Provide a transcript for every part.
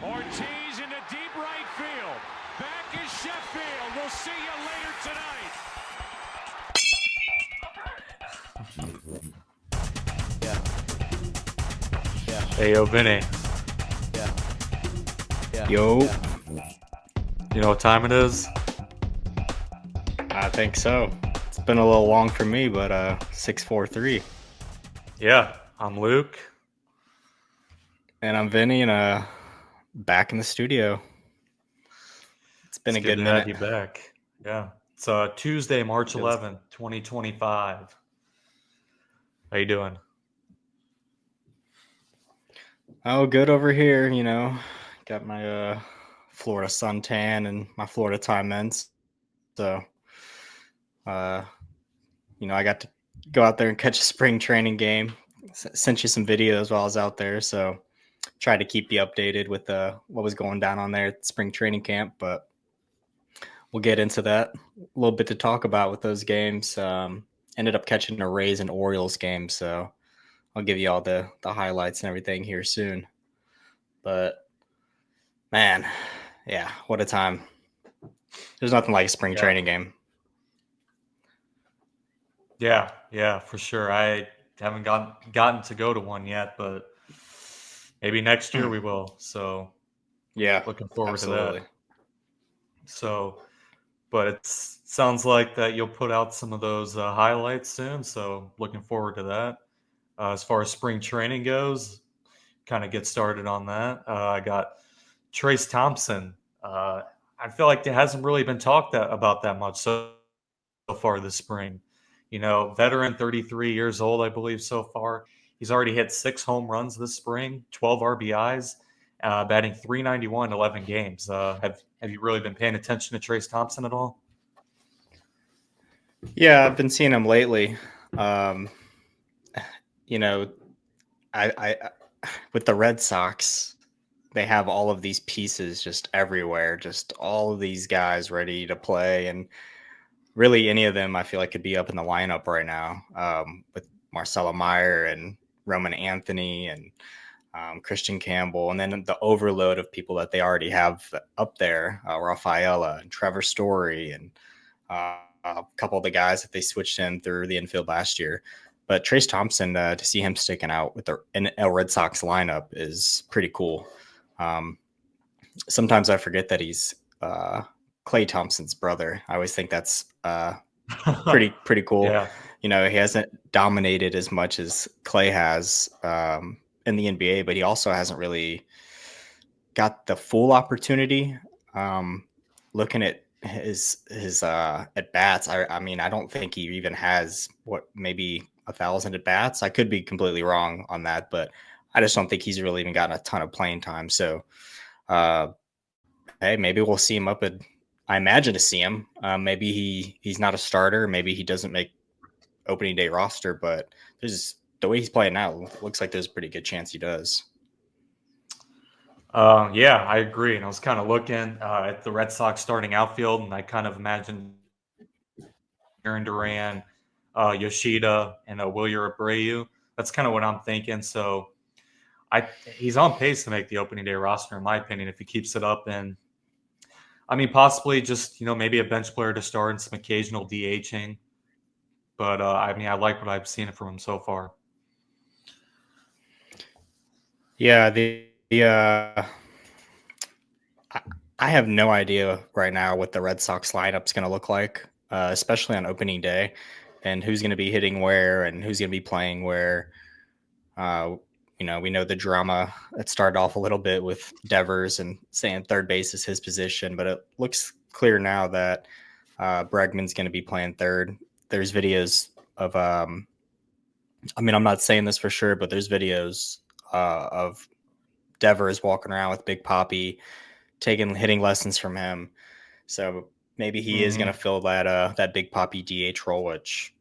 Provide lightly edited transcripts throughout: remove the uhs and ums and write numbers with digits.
Ortiz into deep right field. Back is Sheffield. We'll see you later tonight. Hey, yo, Vinny. Yo, You know what time it is? I think so. It's been a little long for me, but 6:43. Yeah, I'm Luke. And I'm Vinny, and back in the studio. It's been It's a good to minute. have you back. Yeah. It's Tuesday, March 11th, 2025. How you doing? Oh, good over here, Got my Florida suntan and my Florida time ends. So, I got to go out there and catch a spring training game. Sent you some videos while I was out there, so tried to keep you updated with what was going down on there at spring training camp, but we'll get into that. A little bit to talk about with those games. Ended up catching a Rays and Orioles game, so I'll give you all the highlights and everything here soon. But man, yeah, what a time. There's nothing like a spring training game. Yeah, for sure. I haven't gotten to go to one yet, but maybe next year we will. So yeah, looking forward absolutely. to that. So, but it sounds like that you'll put out some of those highlights soon. So looking forward to that. As far as spring training goes, kind of get started on that. I got Trayce Thompson. I feel like there hasn't really been talked about that much so far this spring. Veteran, 33 years old, I believe, so far. He's already hit 6 home runs this spring, 12 RBIs, batting .391 in 11 games. Have you really been paying attention to Trayce Thompson at all? Yeah, I've been seeing him lately. I with the Red Sox, they have all of these pieces just everywhere, just all of these guys ready to play, and really any of them I feel like could be up in the lineup right now, with Marcelo Meyer and Roman Anthony and Christian Campbell, and then the overload of people that they already have up there, Rafaela and Trevor Story and a couple of the guys that they switched in through the infield last year. But Trayce Thompson, to see him sticking out with a Red Sox lineup is pretty cool. Sometimes I forget that he's Klay Thompson's brother. I always think that's pretty cool. Yeah. He hasn't dominated as much as Klay has in the NBA, but he also hasn't really got the full opportunity. Looking at his at bats, I mean, I don't think he even has maybe 1,000 at bats. I could be completely wrong on that, but I just don't think he's really even gotten a ton of playing time. So, hey, maybe we'll see him up at. I imagine to see him. Maybe he's not a starter. Maybe he doesn't make opening day roster, but there's the way he's playing now. Looks like there's a pretty good chance he does. Yeah, I agree. And I was kind of looking at the Red Sox starting outfield, and I kind of imagined Aaron Duran, Yoshida, and Wilyer Abreu. That's kind of what I'm thinking. So he's on pace to make the opening day roster, in my opinion, if he keeps it up. And I mean, possibly just maybe a bench player to start and some occasional DHing. But I mean, I like what I've seen from him so far. Yeah, I have no idea right now what the Red Sox lineup's going to look like, especially on opening day, and who's going to be hitting where and who's going to be playing where. We know the drama that started off a little bit with Devers and saying third base is his position, but it looks clear now that Bregman's going to be playing third. There's videos of, I mean, I'm not saying this for sure, but there's videos of Devers walking around with Big Papi, hitting lessons from him. So maybe he is going to fill that Big Papi DH role, which,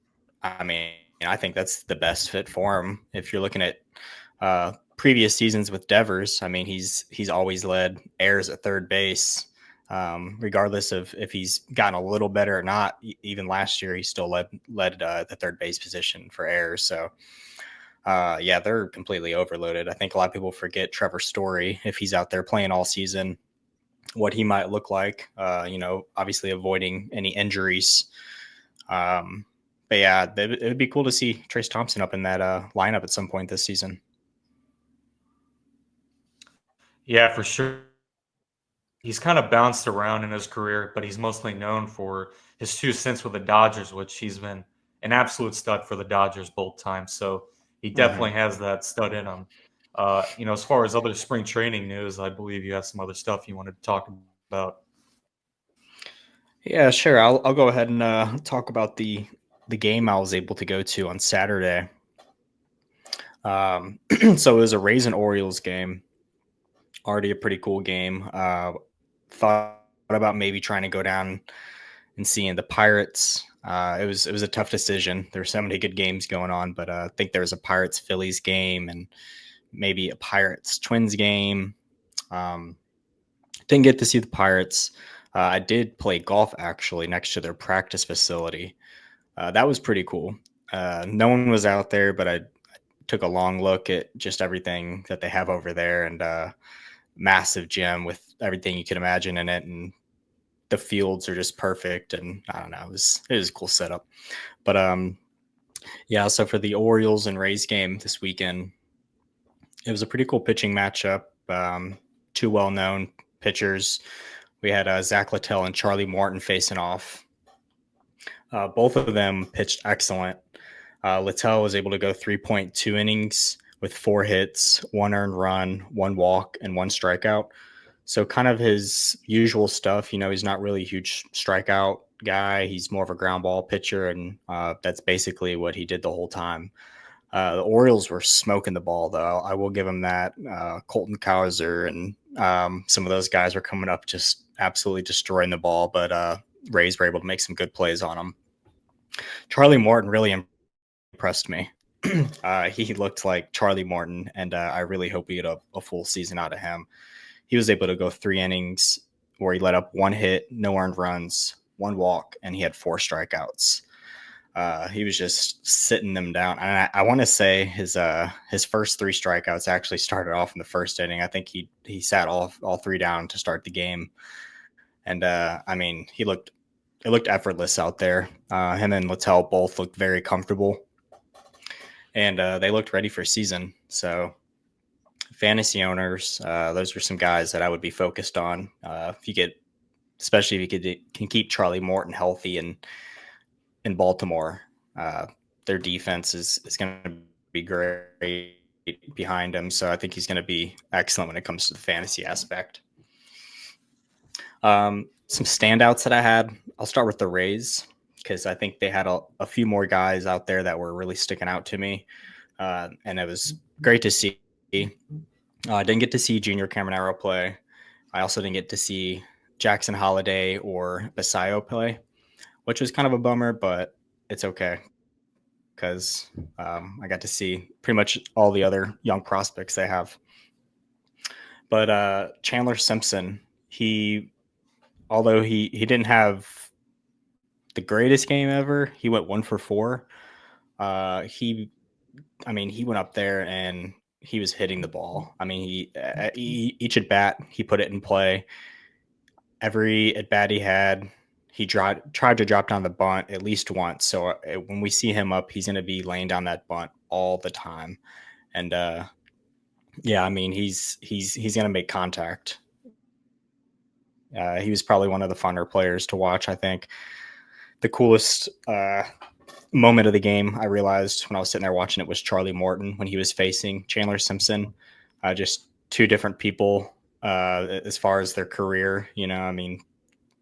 I mean, I think that's the best fit for him. If you're looking at previous seasons with Devers, I mean, he's always led errors at third base, regardless of if he's gotten a little better or not. Even last year, he still led the third base position for errors. So Yeah, they're completely overloaded. I think a lot of people forget Trevor Story, if he's out there playing all season, what he might look like, obviously avoiding any injuries. But yeah, it would be cool to see Trayce Thompson up in that lineup at some point this season. Yeah, for sure. He's kind of bounced around in his career, but he's mostly known for his 2 cents with the Dodgers, which he's been an absolute stud for the Dodgers both times. So he definitely Mm-hmm. has that stud in him. As far as other spring training news, I believe you have some other stuff you wanted to talk about. Yeah, sure. I'll go ahead and talk about the game I was able to go to on Saturday. So it was a Rays and Orioles game. Already a pretty cool game. Thought about maybe trying to go down and seeing the Pirates. It was a tough decision. There were so many good games going on, but I think there was a Pirates Phillies game and maybe a Pirates Twins game. Didn't get to see the Pirates. I did play golf actually next to their practice facility. That was pretty cool. No one was out there, but I took a long look at just everything that they have over there, and massive gym with everything you can imagine in it, and the fields are just perfect. And I don't know, it was a cool setup. But yeah. So for the Orioles and Rays game this weekend, it was a pretty cool pitching matchup. Two well-known pitchers. We had Zach Littell and Charlie Morton facing off. Both of them pitched excellent. Littell was able to go 3.2 innings with 4 hits, 1 earned run, 1 walk, and 1 strikeout. So kind of his usual stuff. He's not really a huge strikeout guy. He's more of a ground ball pitcher, and that's basically what he did the whole time. The Orioles were smoking the ball, though. I will give him that. Colton Cowser and some of those guys were coming up just absolutely destroying the ball, but Rays were able to make some good plays on them. Charlie Morton really impressed me. He looked like Charlie Morton, and I really hope we get a full season out of him. He was able to go 3 innings where he let up 1 hit, no earned runs, 1 walk, and he had 4 strikeouts. He was just sitting them down. And I want to say his first 3 strikeouts actually started off in the first inning. I think he sat all 3 down to start the game. And it looked effortless out there. Him and Littell both looked very comfortable, and they looked ready for season. So fantasy owners, those are some guys that I would be focused on. Especially if you can keep Charlie Morton healthy and in Baltimore, their defense is going to be great behind him. So I think he's going to be excellent when it comes to the fantasy aspect. Some standouts that I had, I'll start with the Rays because I think they had a few more guys out there that were really sticking out to me. And it was great to see. I didn't get to see Junior Caminero play. I also didn't get to see Jackson Holiday or Basayo play, which was kind of a bummer, but it's okay because I got to see pretty much all the other young prospects they have. But Chandler Simpson, although he didn't have the greatest game ever, he went 1 for 4. He went up there and he was hitting the ball. Each at bat, he put it in play. Every at bat he had, he tried to drop down the bunt at least once. So when we see him up, he's going to be laying down that bunt all the time. And he's going to make contact. He was probably one of the funner players to watch. I think the coolest moment of the game, I realized when I was sitting there watching it, was Charlie Morton when he was facing Chandler Simpson. Just 2 different people as far as their career.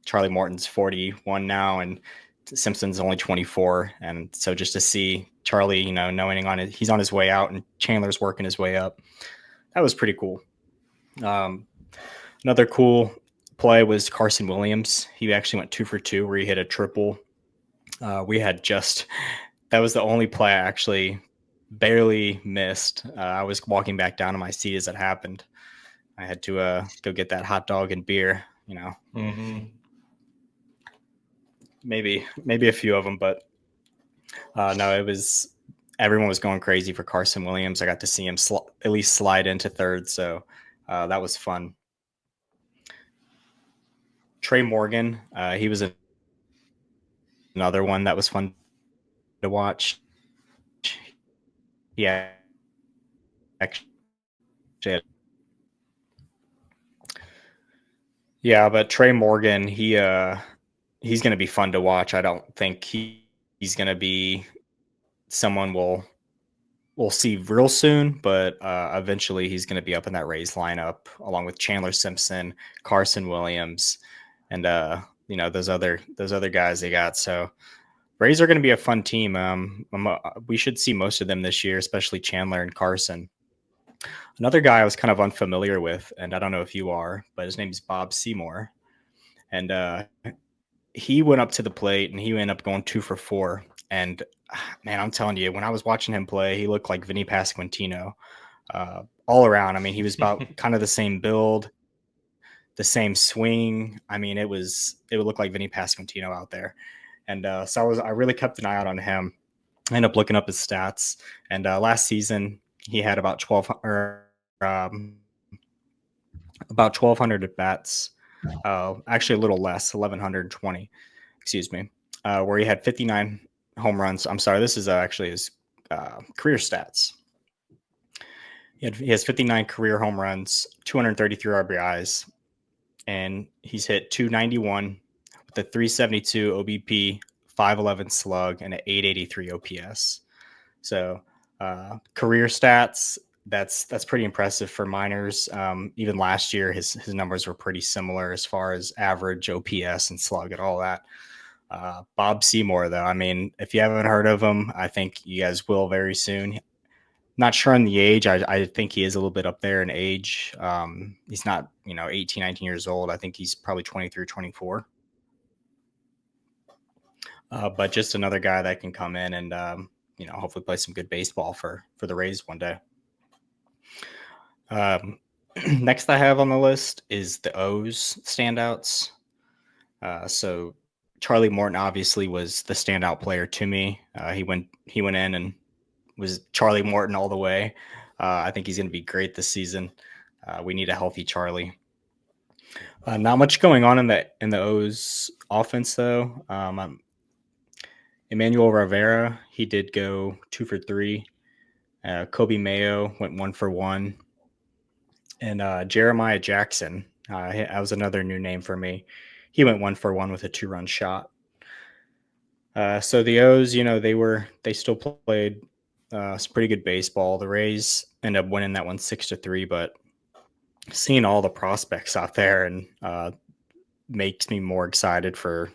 Charlie Morton's 41 now, and Simpson's only 24. And so just to see Charlie, knowing he's on his way out and Chandler's working his way up, that was pretty cool. Another cool play was Carson Williams. He actually went 2 for 2 where he hit a triple. That was the only play I actually barely missed. I was walking back down to my seat as it happened. I had to go get that hot dog and beer, Mm-hmm. Maybe a few of them, but no, it was everyone was going crazy for Carson Williams. I got to see him at least slide into third, so that was fun. Tre Morgan, he was another one that was fun to watch. Yeah, actually, yeah, but Tre Morgan, he's going to be fun to watch. I don't think he's going to be someone we'll see real soon, but eventually he's going to be up in that Rays lineup along with Chandler Simpson, Carson Williams, and those other guys they got. So Rays are going to be a fun team. We should see most of them this year, especially Chandler and Carson. Another guy I was kind of unfamiliar with, and I don't know if you are, but his name is Bob Seymour, and he went up to the plate and he ended up going 2 for 4. And man, I'm telling you, when I was watching him play, he looked like Vinny Pasquantino all around. I mean, he was about kind of the same build, the same swing. I mean, it would look like Vinny Pasquantino out there. And so I really kept an eye out on him. I ended up looking up his stats. And last season, he had about 1,200 at bats. Actually, a little less, 1,120. Excuse me. Where he had 59 home runs. I'm sorry, this is actually his career stats. He has 59 career home runs, 233 RBIs, and he's hit 291 with a 372 OBP, 511 slug, and an 883 OPS. So career stats, that's pretty impressive for minors. Even last year, his numbers were pretty similar as far as average OPS and slug and all that. Bob Seymour, though, I mean, if you haven't heard of him, I think you guys will very soon. Not sure on the age. I think he is a little bit up there in age. He's not, 18, 19 years old. I think he's probably 23, 24. But just another guy that can come in and, hopefully play some good baseball for the Rays one day. Next I have on the list is the O's standouts. So Charlie Morton obviously was the standout player to me. He went in and was Charlie Morton all the way. I think he's going to be great this season. We need a healthy Charlie. Not much going on in the O's offense though. Emmanuel Rivera, he did go 2 for 3. Kobe Mayo went 1 for 1. And Jeremiah Jackson, that was another new name for me. He went 1 for 1 with a 2-run shot. So the O's, they still played some pretty good baseball. The Rays ended up winning that one 6-3, but seeing all the prospects out there and makes me more excited for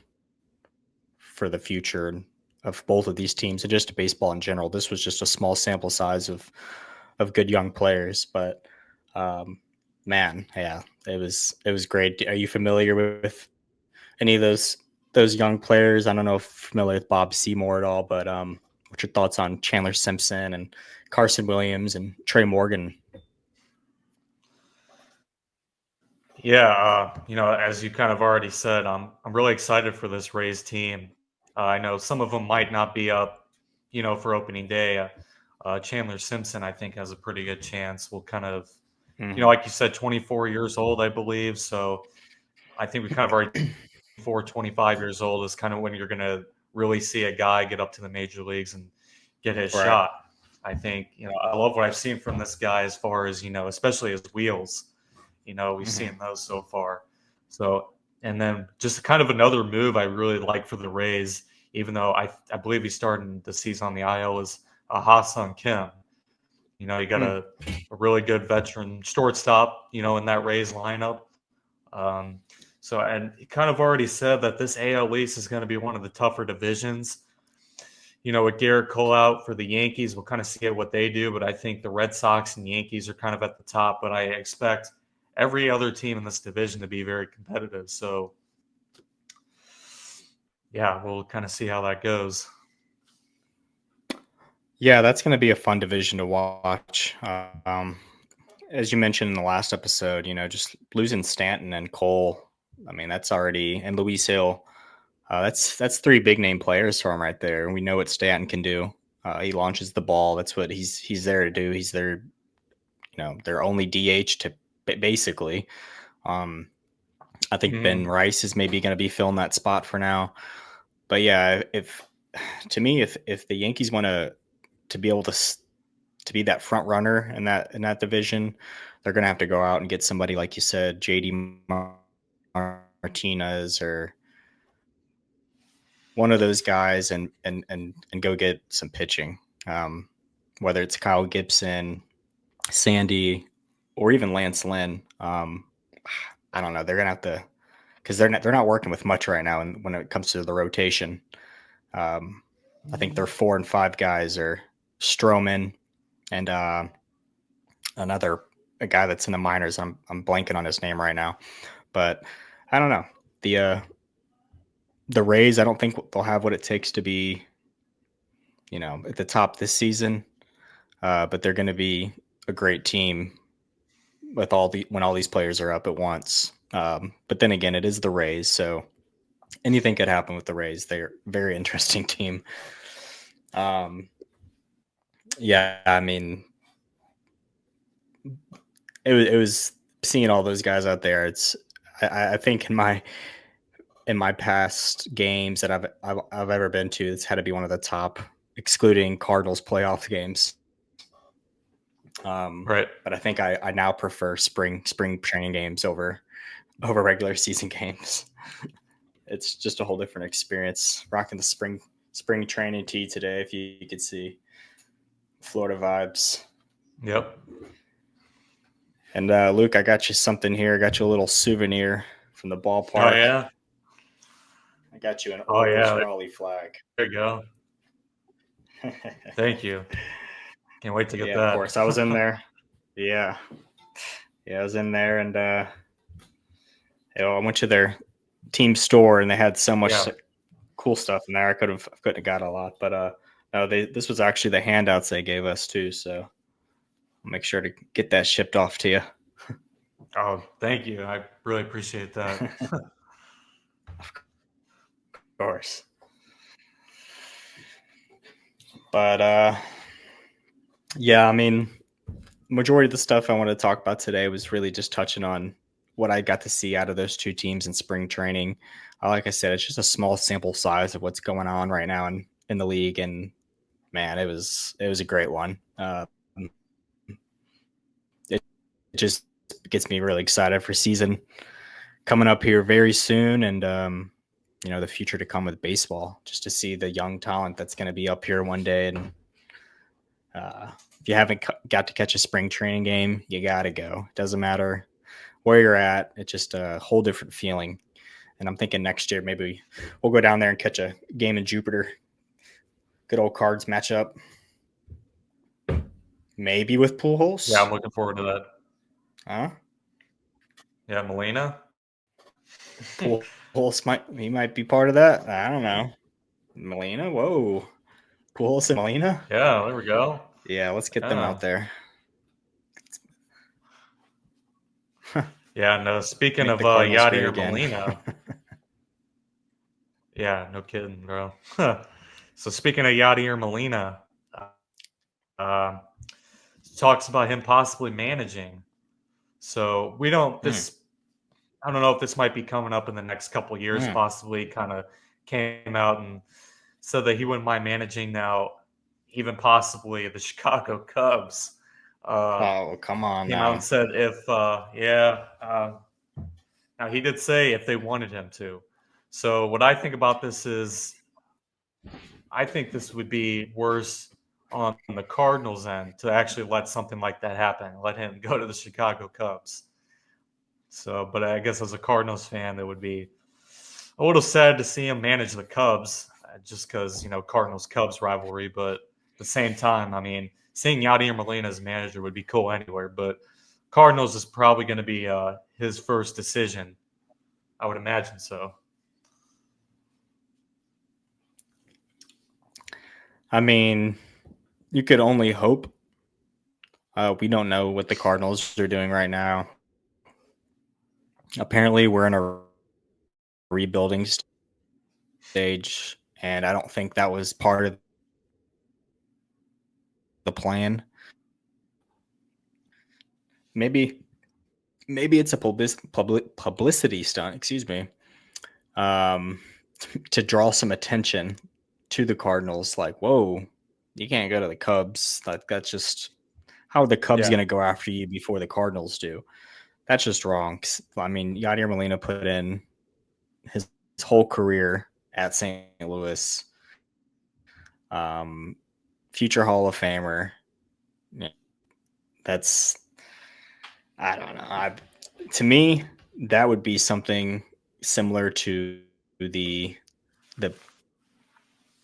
the future of both of these teams and just baseball in general. This was just a small sample size of good young players, but man, yeah, it was great. Are you familiar with any of those young players? I don't know if you're familiar with Bob Seymour at all, but what's your thoughts on Chandler Simpson and Carson Williams and Tre Morgan? Yeah, as you kind of already said, I'm really excited for this Rays team. I know some of them might not be up, for opening day. Chandler Simpson, I think, has a pretty good chance. We'll kind of, like you said, 24 years old, I believe. So I think we kind of already 25 years old is kind of when you're going to really see a guy get up to the major leagues and get his shot. I think, I love what I've seen from this guy as far as, especially his wheels. We've seen those so far. So, and then just kind of another move I really like for the Rays, even though I believe he started the season on the IL, is Ha-Seong Kim. You got a really good veteran shortstop, in that Rays lineup. So, and he kind of already said that this AL East is going to be one of the tougher divisions. With Garrett Cole out for the Yankees, we'll kind of see what they do. But I think the Red Sox and Yankees are kind of at the top. But I expect every other team in this division to be very competitive. So, yeah, we'll kind of see how that goes. Yeah, that's going to be a fun division to watch. As you mentioned in the last episode, just losing Stanton and Cole. I mean, that's already, and Luis Hill. That's 3 big name players for him right there. And we know what Stanton can do. He launches the ball. That's what he's there to do. He's their their only DH to basically. I think Ben Rice is maybe going to be filling that spot for now. But yeah, if the Yankees want to be able to be that front runner in that division, they're going to have to go out and get somebody like you said, JD Martinez or one of those guys, and go get some pitching. Whether it's Kyle Gibson, Sandy, or even Lance Lynn. I don't know. They're gonna have to, because they're not working with much right now. And when it comes to the rotation, I think their 4 and 5 guys are Stroman and a guy that's in the minors. I'm blanking on his name right now, but I don't know. The Rays, I don't think they'll have what it takes to be, at the top this season. But they're going to be a great team with when all these players are up at once. But then again, it is the Rays, so anything could happen with the Rays. They're a very interesting team. Yeah, I mean, it was seeing all those guys out there. I think in my past games that I've ever been to, it's had to be one of the top, excluding Cardinals playoff games. Right. But I think I now prefer spring training games over regular season games. It's just a whole different experience. Rocking the spring training tee today, if you could see Florida vibes. Yep. And Luke, I got you something here. I got you a little souvenir from the ballpark. Oh yeah. I got you an Orioles Raleigh flag. There you go. Thank you. Can't wait to get that. Of course. I was in there. Yeah, I was in there, and I went to their team store, and they had so much cool stuff in there. I couldn't have got a lot, but no, this was actually the handouts they gave us too. So I'll make sure to get that shipped off to you. Oh, thank you. I really appreciate that. Of course. But yeah, I mean, majority of the stuff I wanted to talk about today was really just touching on what I got to see out of those two teams in spring training. Like I said, it's just a small sample size of what's going on right now in the league, and man, it was a great one. It just gets me really excited for season coming up here very soon, and the future to come with baseball. Just to see the young talent that's going to be up here one day, and if you haven't got to catch a spring training game, you got to go. It doesn't matter where you're at. It's just a whole different feeling. And I'm thinking next year, maybe we'll go down there and catch a game in Jupiter. Good old Cards matchup. Maybe with Pujols. Yeah, I'm looking forward to that. Huh? Yeah, Molina. Pujols might be part of that. I don't know. Molina? Whoa. Pujols and Molina? Yeah, there we go. Yeah, let's get them out there. Yeah, no, speaking of Yadier Molina. Yeah, no kidding, bro. So speaking of Yadier Molina, talks about him possibly managing. So we don't I don't know if this might be coming up in the next couple of years, possibly kind of came out and said that he wouldn't mind managing now, even possibly the Chicago Cubs. Oh, come on came now. out and said now he did say if they wanted him to. So what I think about this is I think this would be worse on the Cardinals end to actually let something like that happen, let him go to the Chicago Cubs. So, but I guess as a Cardinals fan, it would be a little sad to see him manage the Cubs just because, Cardinals-Cubs rivalry. But at the same time, I mean, seeing Yadier Molina as manager would be cool anywhere. But Cardinals is probably going to be his first decision. I would imagine so. I mean, you could only hope. We don't know what the Cardinals are doing right now. Apparently, we're in a rebuilding stage, and I don't think that was part of the plan. Maybe it's a publicity stunt, excuse me, to draw some attention to the Cardinals. Like, whoa, you can't go to the Cubs. Like, that's just how are the Cubs going to go after you before the Cardinals do? That's just wrong. I mean, Yadier Molina put in his whole career at St. Louis. Future Hall of Famer. Yeah, that's, I don't know. To me, that would be something similar to the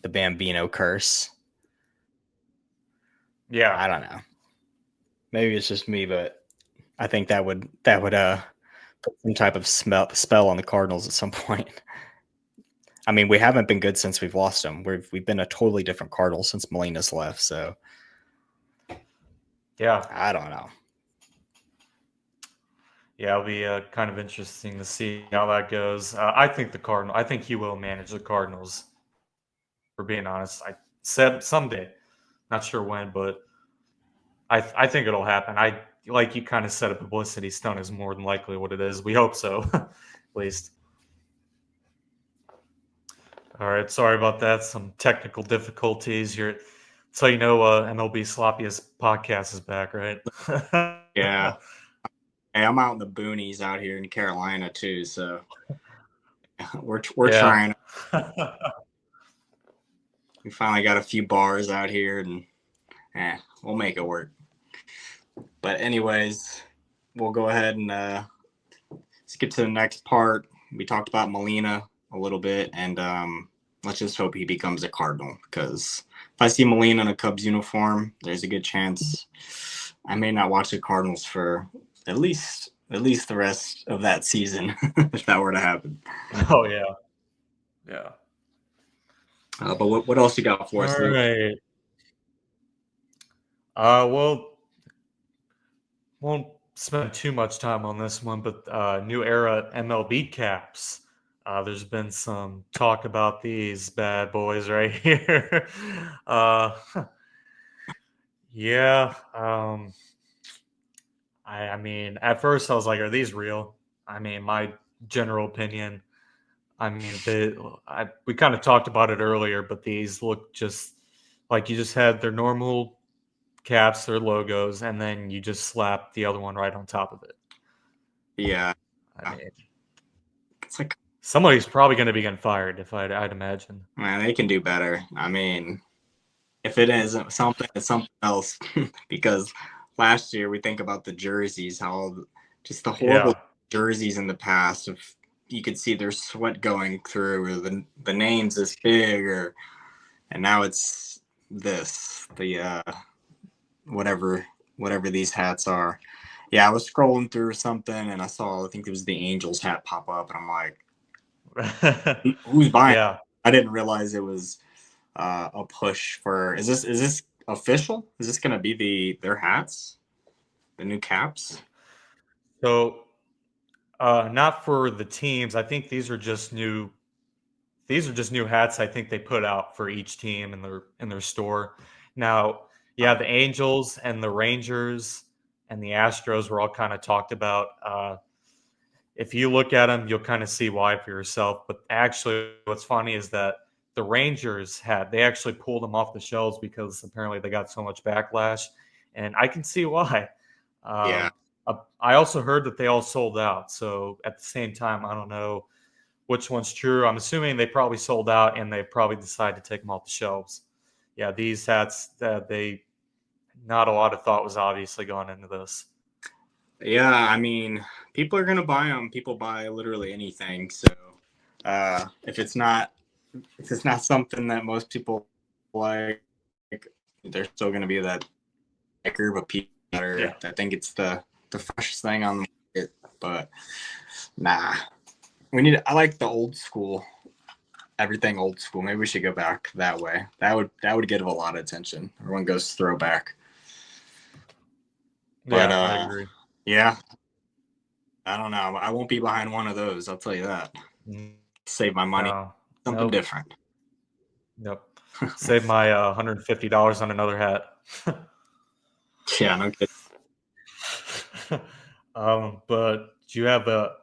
Bambino curse. Yeah, I don't know. Maybe it's just me, but I think that would put some type of spell on the Cardinals at some point. I mean, we haven't been good since we've lost them. We've been a totally different Cardinal since Molina's left. So, yeah, I don't know. Yeah, it'll be kind of interesting to see how that goes. I think he will manage the Cardinals. For being honest, I said someday, not sure when, but I think it'll happen. Like you kind of said, a publicity stunt is more than likely what it is. We hope so, at least. All right, sorry about that. Some technical difficulties here. So MLB Sloppiest podcast is back, right? Yeah. Hey, I'm out in the boonies out here in Carolina too, so we're trying. We finally got a few bars out here, and we'll make it work. But anyways, we'll go ahead and skip to the next part. We talked about Molina a little bit, and let's just hope he becomes a Cardinal, because if I see Molina in a Cubs uniform, there's a good chance I may not watch the Cardinals for at least the rest of that season if that were to happen. Oh yeah. But what else you got for us, All Luke? right. Well, won't spend too much time on this one, but new era MLB caps. There's been some talk about these bad boys right here. Yeah. I mean, at first I was like, "Are these real?" I mean, my general opinion. I mean, we kind of talked about it earlier, but these look just like you just had their normal caps, their logos, and then you just slap the other one right on top of it. Yeah. I mean, it's like somebody's probably going to be getting fired, if I'd imagine. Man, they can do better. I mean, if it isn't something, it's something else. Because last year we think about the jerseys, how just the horrible jerseys in the past. If you could see their sweat going through, or the names this big, and now it's the whatever these hats are. Yeah, I was scrolling through something and I think it was the Angels hat pop up, and I'm like, who's buying? Yeah. I didn't realize it was a push for. Is this official? Is this going to be their hats, the new caps? So, not for the teams. I think these are just new. These are just new hats. I think they put out for each team in their store. Now, yeah, the Angels and the Rangers and the Astros were all kind of talked about. If you look at them, you'll kind of see why for yourself. But actually, what's funny is that the Rangers they actually pulled them off the shelves because apparently they got so much backlash, and I can see why. Yeah. I also heard that they all sold out. So at the same time, I don't know which one's true. I'm assuming they probably sold out, and they probably decided to take them off the shelves. Yeah, these hats not a lot of thought was obviously going into this. Yeah, I mean, people are gonna buy them. People buy literally anything. So if it's not something that most people like, they're still gonna be that biker, but people that think it's the freshest thing on the market. But nah, I like the old school. Everything old school. Maybe we should go back that way. That would get a lot of attention. Everyone goes throwback. But Yeah, I agree. Yeah, I don't know. I won't be behind one of those. I'll tell you that. Save my money. Something different. Yep. Save my $150 on another hat. Yeah, no kidding. But do you have a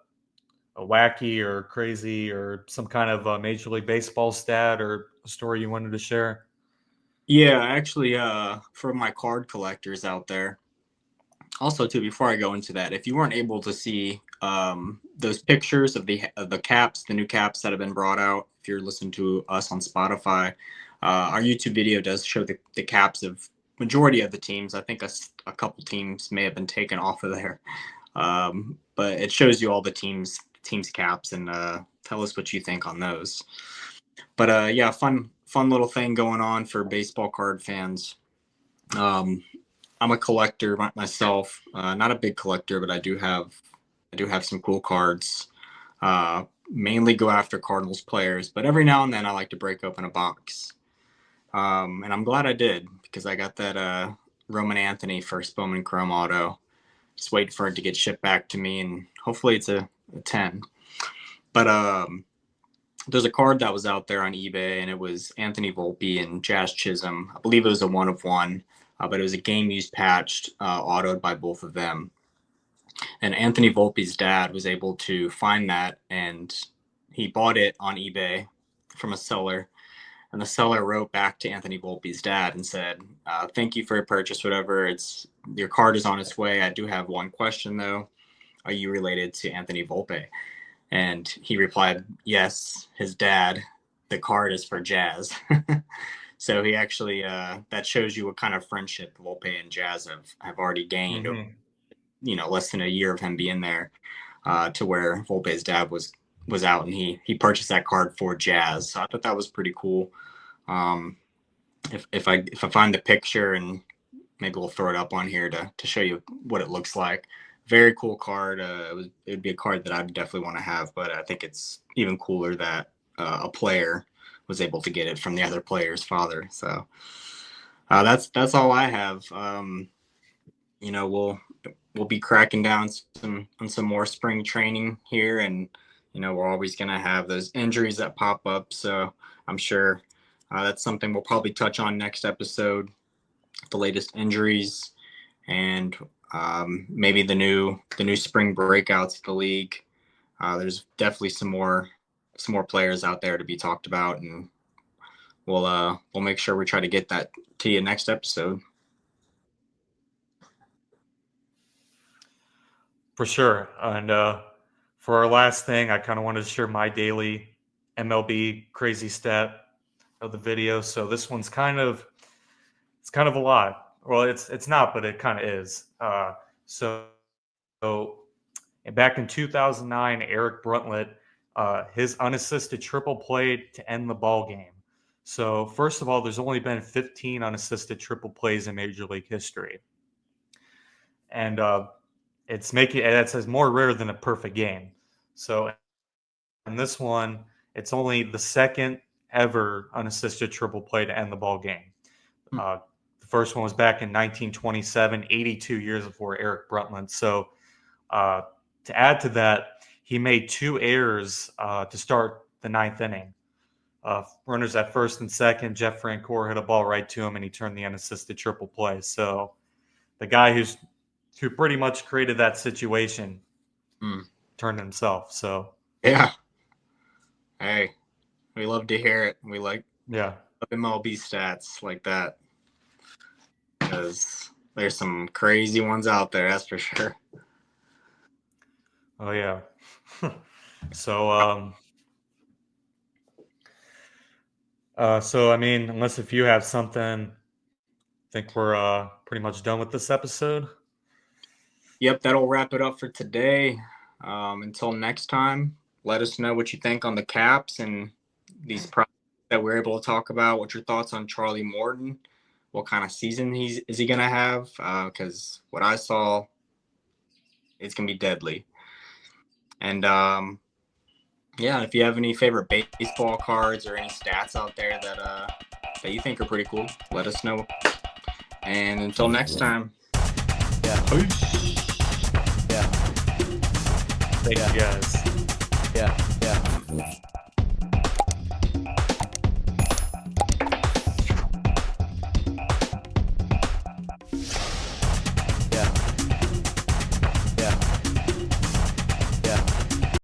wacky or crazy or some kind of Major League Baseball stat or a story you wanted to share? Yeah, actually, for my card collectors out there. Also, too, before I go into that, if you weren't able to see those pictures of the caps, the new caps that have been brought out, if you're listening to us on Spotify, our YouTube video does show the caps of majority of the teams. I think a couple teams may have been taken off of there, but it shows you all the teams caps, and tell us what you think on those. But yeah, fun little thing going on for baseball card fans. I'm a collector myself, not a big collector, but I do have some cool cards. Mainly go after Cardinals players, but every now and then I like to break open a box. And I'm glad I did, because I got that Roman Anthony first Bowman Chrome auto. Just waiting for it to get shipped back to me, and hopefully it's a 10. But there's a card that was out there on eBay, and it was Anthony Volpe and Jazz Chisholm. I believe it was a 1/1. But it was a game-used patched, autoed by both of them. And Anthony Volpe's dad was able to find that, and he bought it on eBay from a seller. And the seller wrote back to Anthony Volpe's dad and said, "Thank you for your purchase, whatever. Your card is on its way. I do have one question, though. Are you related to Anthony Volpe?" And he replied, "Yes, his dad. The card is for Jazz." So he actually, that shows you what kind of friendship Volpe and Jazz have already gained, less than a year of him being there, to where Volpe's dad was out, and he purchased that card for Jazz. So I thought that was pretty cool. If I find the picture, and maybe we'll throw it up on here to show you what it looks like. Very cool card. It would be a card that I'd definitely want to have, but I think it's even cooler that a player was able to get it from the other player's father. So that's all I have. We'll be cracking down on some more spring training here, and we're always gonna have those injuries that pop up. So I'm sure that's something we'll probably touch on next episode, the latest injuries, and maybe the new spring breakouts of the league. There's definitely some more players out there to be talked about, and we'll make sure we try to get that to you next episode. For sure. And for our last thing, I kind of wanted to share my daily MLB crazy stat of the video. So this one's kind of a lot. Well, it's not, but it kind of is. So back in 2009, Eric Bruntlett, his unassisted triple play to end the ball game. So first of all, there's only been 15 unassisted triple plays in Major League history, and it's more rare than a perfect game. So in this one, it's only the second ever unassisted triple play to end the ball game. The first one was back in 1927, 82 years before Eric Bruntlett. So to add to that, he made 2 errors to start the 9th inning. Runners at first and second, Jeff Francoeur hit a ball right to him, and he turned the unassisted triple play. So the guy who pretty much created that situation turned himself. So yeah, hey, we love to hear it. We like MLB stats like that, because there's some crazy ones out there, that's for sure. Oh yeah. So I mean, unless if you have something, I think we're pretty much done with this episode. Yep, that'll wrap it up for today. Until next time, let us know what you think on the caps and these products that we're able to talk about. What's your thoughts on Charlie Morton? What kind of season is he going to have? Because what I saw, it's going to be deadly. And yeah, if you have any favorite baseball cards or any stats out there that you think are pretty cool, let us know. And until next time. Yeah. Peace. Yeah. Thank you guys. Yeah.